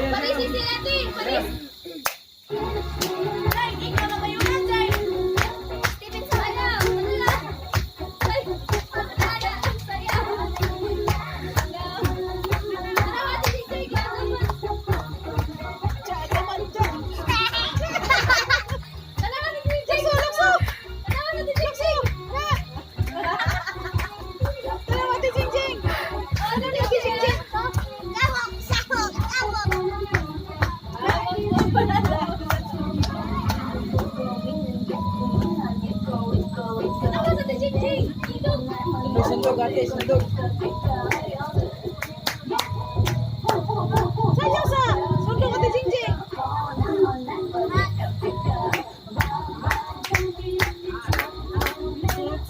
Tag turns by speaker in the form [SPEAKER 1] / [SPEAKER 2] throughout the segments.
[SPEAKER 1] Paris si Ate. Paris. Ay, ikaw na kayo na, Jay. Steven sa ayaw. Manila. Ay, manala. Saya. Ano, Ate Jay, gano'n mo. Jay, naman, Jay. Ano, Ate Jay? Lakso. Ano, Ate Jay? Ano, Ate Jing? Ano, Ate Jing? Lawak, sakok, lawak. Ano, Ate Jing?
[SPEAKER 2] Sundog ate, sundog.
[SPEAKER 1] Sayaw sa! Sundok, Ate Jing.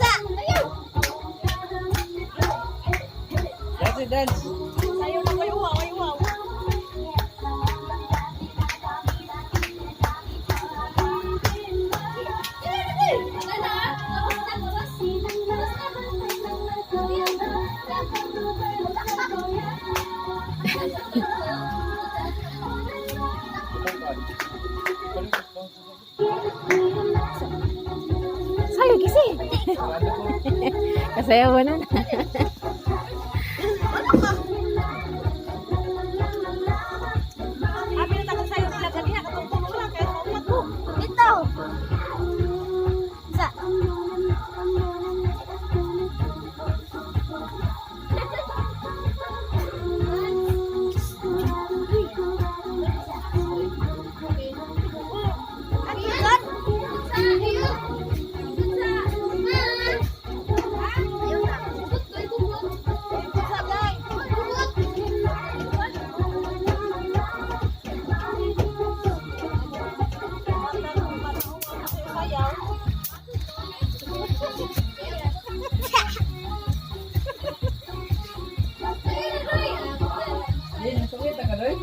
[SPEAKER 1] Sa! Ayaw!
[SPEAKER 2] Dance, dance.
[SPEAKER 1] Sayaw na kayo, wow, wow.
[SPEAKER 3] Sali kasi. Kasayawan na.
[SPEAKER 1] Abi na takot sa'yo nila kanina, katungtong mo lang, kaya saumat mo. Ito! Sa! Akikat!
[SPEAKER 2] Ayun, sungit ka doy.